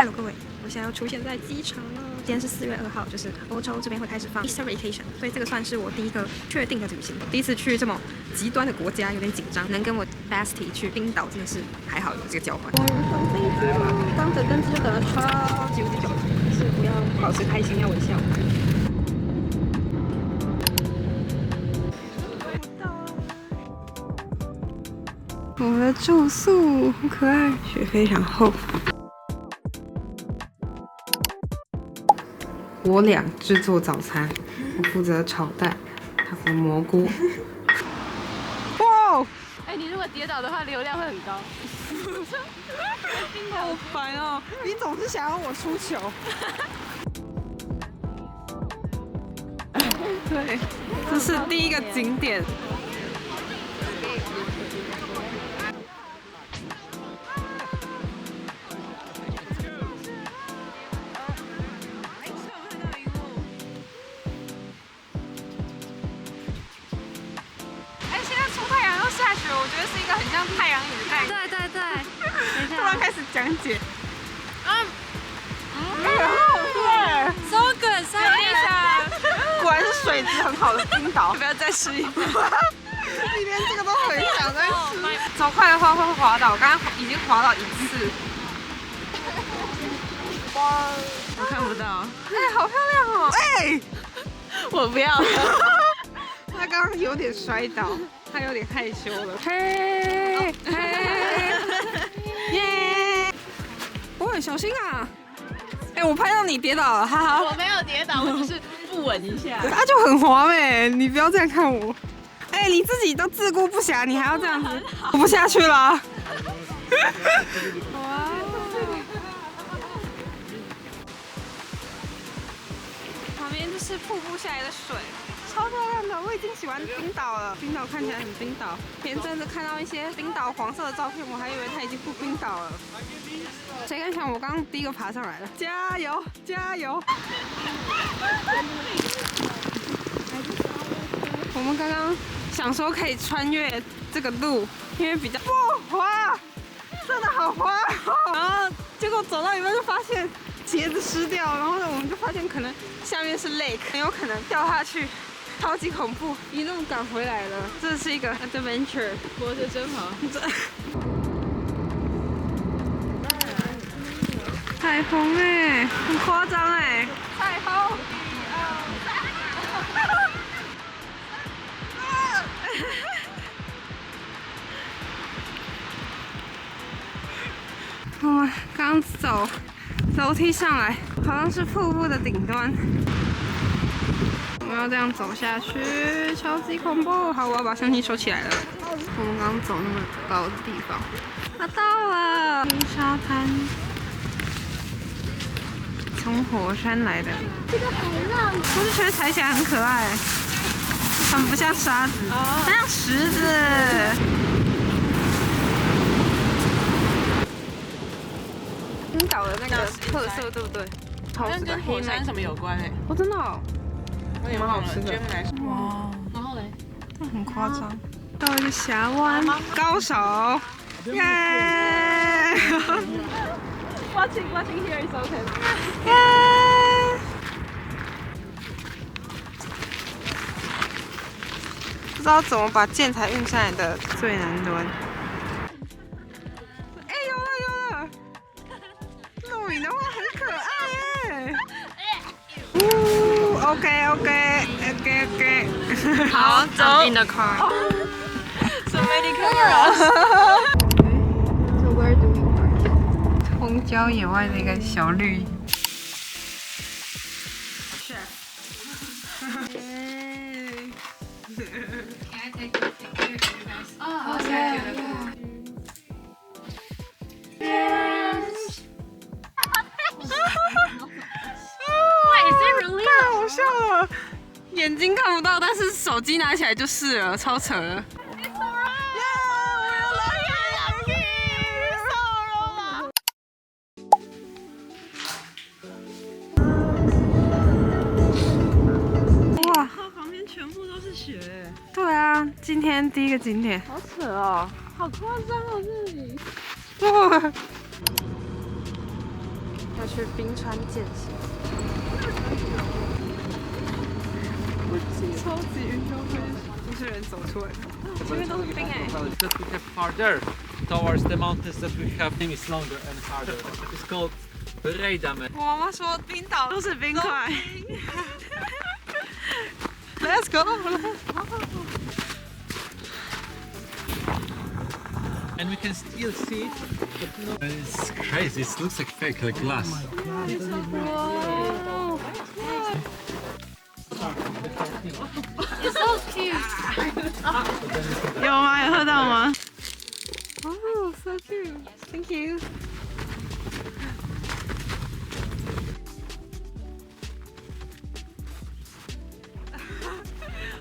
Hello， 各位，我现在要出现在机场了。今天是4月2号，就是欧洲这边会开始放 Easter Vacation， 所以这个算是我第一个确定的旅行。第一次去这么极端的国家，有点紧张。能跟我 bestie 去冰岛，真的是还好有这个交换。终于上飞机了，刚等登机就等了超级久，是不要保持开心，要微笑。我们的住宿好可爱，雪非常厚。我俩制作早餐，我负责炒蛋，他负责蘑菇。哇！哎，你如果跌倒的话，流量会很高。好烦哦！你总是想要我出糗。对，这是第一个景点。我觉得是一个很像太阳雨的概念。对，突然开始讲解。对 ，so good， 果然是水质很好的冰岛。不要再吃一个，你连这个都很想再吃。走快的话会滑倒，我刚刚已经滑倒1次。哇，我看不到。哎，好漂亮哦！哎，我不要。他刚刚有点摔倒。他有点害羞了。嘿，耶！喂，小心啊！哎，我拍到你跌倒了，哈哈。我没有跌倒，我只是不稳一下。他就很滑呗，你不要这样看我。哎，你自己都自顾不暇，你还要这样子，我不下去了。哇！旁边就是瀑布下来的水。超漂亮的，我已经喜欢冰岛了。冰岛看起来很冰岛。前阵子看到一些冰岛黄色的照片，我还以为它已经不冰岛了。谁敢想我刚刚第一个爬上来了？加油，加油！我们刚刚想说可以穿越这个路，因为比较不滑，真的好滑。然后结果走到一半就发现鞋子湿掉，然后呢我们就发现可能下面是 lake， 很有可能掉下去。超级恐怖，一路赶回来了。这是一个 adventure， 活着真好。彩虹哎，很夸张哎。彩虹。我们刚走楼梯上来，好像是瀑布的顶端。我们要这样走下去，超级恐怖！好，我要把相机收起来了。我们刚刚走那么高的地方，到了沙滩，从火山来的。这个海浪，我就觉得踩起来很可爱，很不像沙子，它像石子。冰岛的那个特色，对不对？好像跟火山什么有关哎？哦，真的哦。蛮好吃的。哇，然后嘞，很夸张。到一个峡湾，高手，耶！Watching here is okay。耶！不知道怎么把建材运上来的最难端。哎，有了！录影的话很可爱耶。OK。好，走。In the car. So many cameras. So where do we park? 荒郊野外的一个小绿。Chef. Can I take your picture, you guys? Oh, okay. Yes. What is it really? 太好笑了。眼睛看不到，但是手机拿起来就是了，超扯了。哇，它旁边全部都是雪。对啊，今天第一个景点。好扯哦，好夸张哦这里。哇！要去冰川健行，超级运动会，一群人走出来，前面都是冰哎。That we have harder towards the mountains that we have is longer and harder. It's called Reidame. 我妈妈说冰岛都是冰块。Let's go. And we can still see. It's crazy. It looks like fake, like glass. Wow. It's so cute. 有吗？有喝到吗？Oh, so cute. Thank you.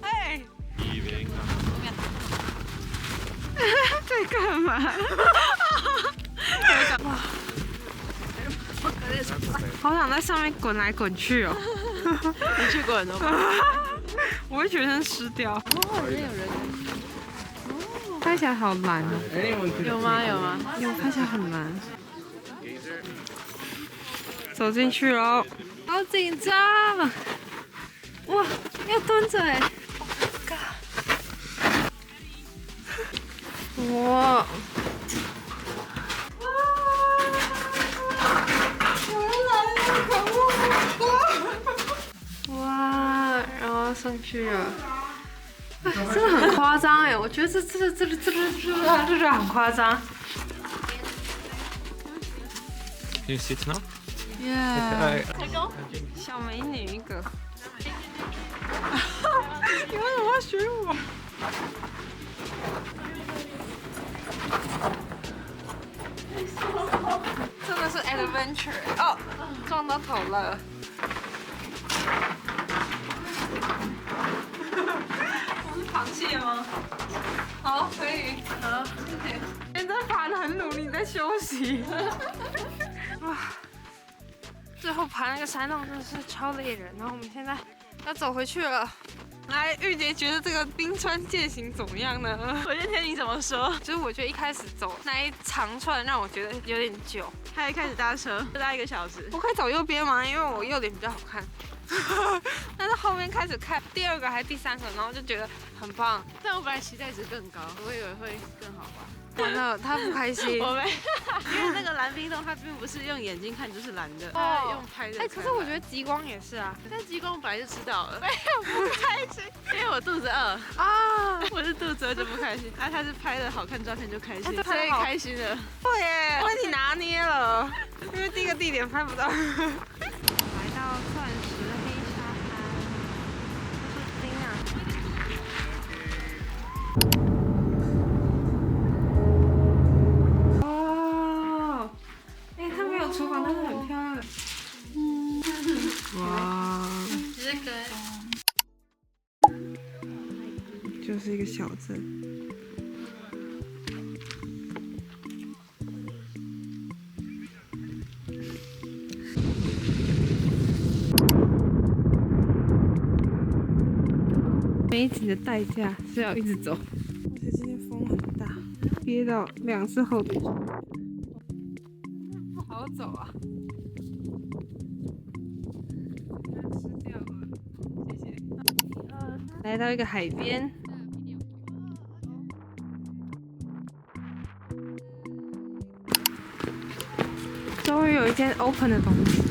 哎，在干嘛？哇！好想在上面滚来滚去哦。你去滚了吗？我会全身湿掉。哦，里面有人。看起来好蓝哦。有吗？有吗？有，看起来很蓝。走进去喽，好紧张！哇，要蹲着哎！哇！有人来了，可恶！哇，然后上去了。真的很夸张哎，我觉得这很夸张。Can you sit now? Yeah. 小美女一个。你为什么要学我？真的是 adventure 哦，撞到头了。螃蟹吗？好，可以。好，现在爬得很努力，在休息。哇，最后爬那个山洞真的是超累人，然后我们现在要走回去了。来，玉洁觉得这个冰川健行怎么样呢？我先听你怎么说。就是我觉得一开始走那一长串让我觉得有点久，还一开始搭车，就搭1个小时。我可以走右边吗？因为我右脸比较好看。但是后面开始看第2个还是第3个，然后就觉得很棒。但我本来期待值更高，我以为会更好吧。完了，他不开心。我没，因为那个蓝冰洞它并不是用眼睛看就是蓝的，它用拍的。哎，可是我觉得极光也是啊。但极光我本来就知道了。没有不开心，因为我肚子饿啊，我是肚子饿就不开心。啊，他是拍的好看照片就开心，所以开心了。对耶，问题拿捏了，因为第1个地点拍不到。来到钻石黑沙滩，这是冰啊。哦，哎，它没有厨房，但是很漂亮。哇，这个就是一个小镇。每一集的代价是要一直走，而且今天风很大，憋到2次后腿。不好走啊！吃掉了，谢谢。来到一个海边，终于有一间 open 的东西。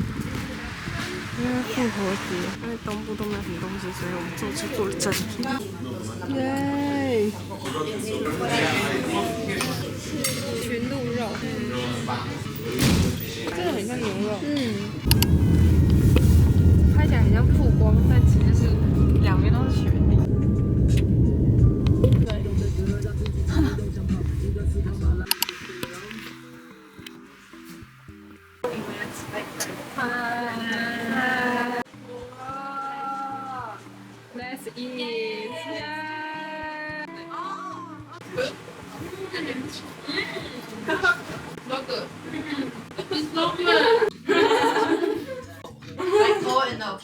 因为复活节，因为东部都没有什么东西，所以我们坐车坐了整天。耶！驯鹿肉，真的很像牛肉。拍起来很像曝光，但其实是2边都是雪地。对。Let's eat! Yeah! Not good. It's not good. I throw it now.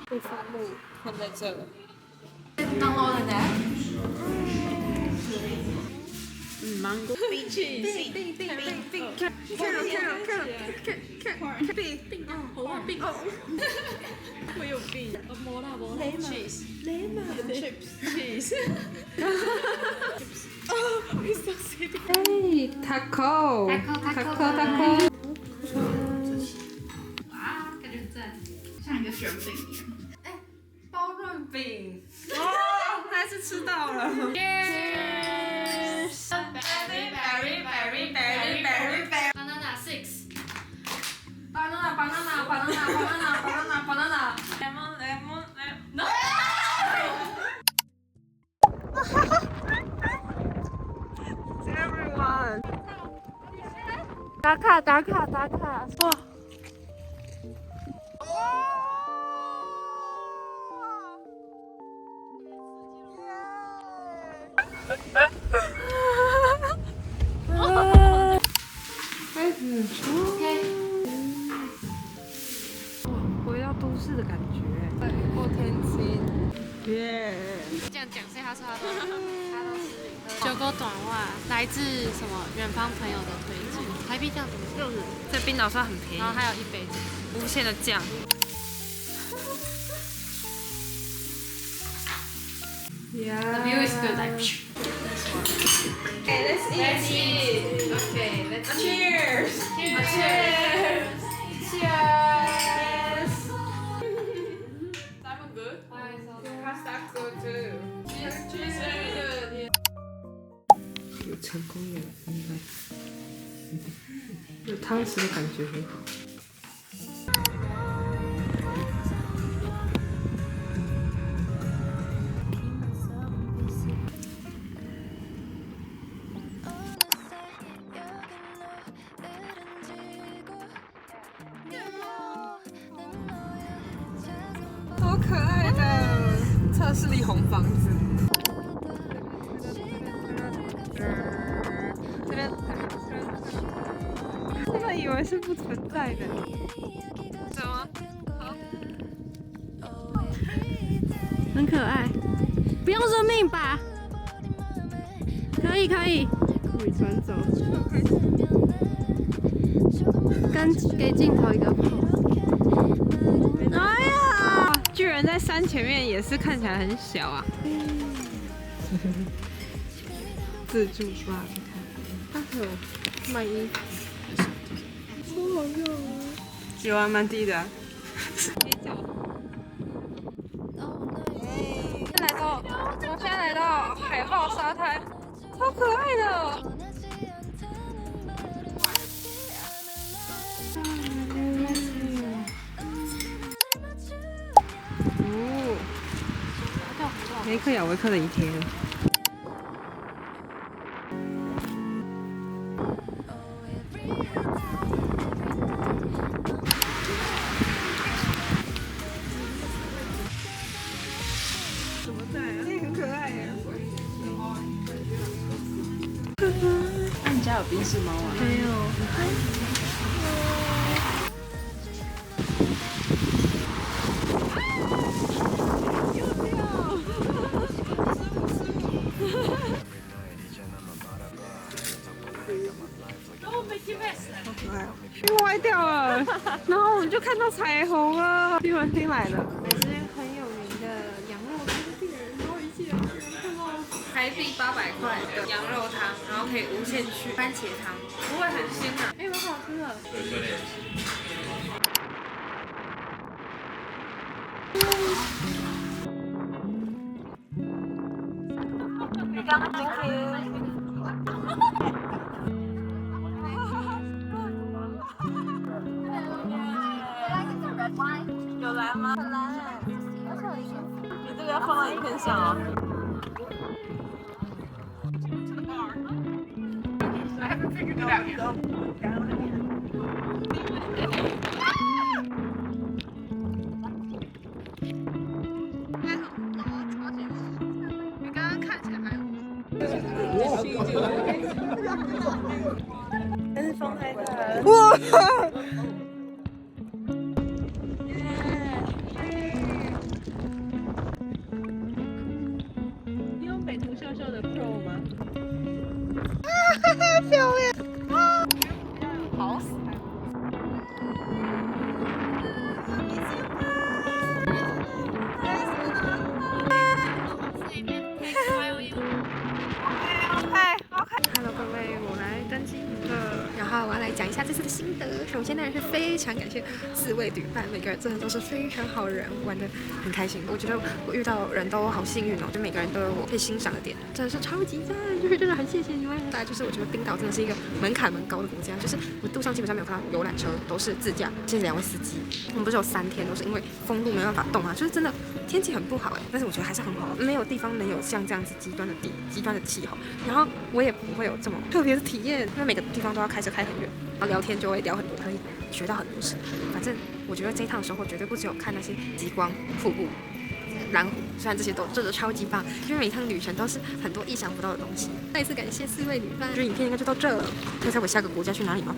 不发木放在这了。Download that? mango. Cheese. Hey, taco. Taco. 哇，感觉很赞，像一个卷饼一样。包润饼。哦，还是吃到了。Cheers! Very. Banana 6. Banana. Lemon. No. Everyone. 打卡！哇！开始。回到都市的感觉。过天气。耶。这样讲，所以他说他都是9勾短袜，来自什么远方朋友的推荐，台币这样子60，在冰岛算很便宜。然后还有一杯无限的酱。Yeah. The view is good. Like. Okay, let's eat. Okay, let's Cheers. Cheers. Cheers. That one good? Pasta good too. Cheers, very good. 有成功有意外，有汤匙的感觉很好。好可爱的测试力红房子。这边，真的以为是不存在的。怎么？好，很可爱，不用生命吧？可以。尾船走。给镜头一个 pose。哎呀！巨人在山前面也是看起来很小啊。自助吧，你看，它还有卖衣服，超好用啊！有啊，蛮低的。我们现在来到海豹沙滩，超可爱的。梅克雅维克的一天。怎么在啊？你很可爱呀。那你家有冰室猫啊？没有。冰歪掉了，然后我们就看到彩虹了。冰文听来了，也是很有名的羊肉汤店，然后一进来看到台币800块的羊肉汤，然后可以无限续番茄汤，不会很腥啊，哎，蛮好吃的。你刚刚今天。有来吗？有来，你这个要放到影片上哦。I haven't figured it out yet. 你刚刚看起来还但是风太大了。哇！你用北图秀秀的 Pro 吗？登机了。然后我要来讲一下这次的心得。首先当然是非常感谢4位旅伴，每个人真的都是非常好人，玩得很开心。我觉得我遇到人都好幸运哦，就每个人都有我可以欣赏的点，真的是超级赞，就是真的很谢谢你们。大概就是我觉得冰岛真的是一个门槛蛮高的国家，就是我路上基本上没有看到游览车，都是自驾。谢谢2位司机。我们不是有3天都是因为封路没办法动嘛，就是真的天气很不好但是我觉得还是很好，没有地方能有像这样子极端的气候。然后我也不会有这么特别的体验，因为每个地方都要开车开很远，然后聊天就会聊很多，可以学到很多事。反正我觉得这一趟收获绝对不只有看那些极光、瀑布、蓝湖，虽然这些都真的超级棒，因为每一趟旅程都是很多意想不到的东西。再一次感谢4位旅伴，这影片应该就到这了。猜猜我下个国家去哪里吗？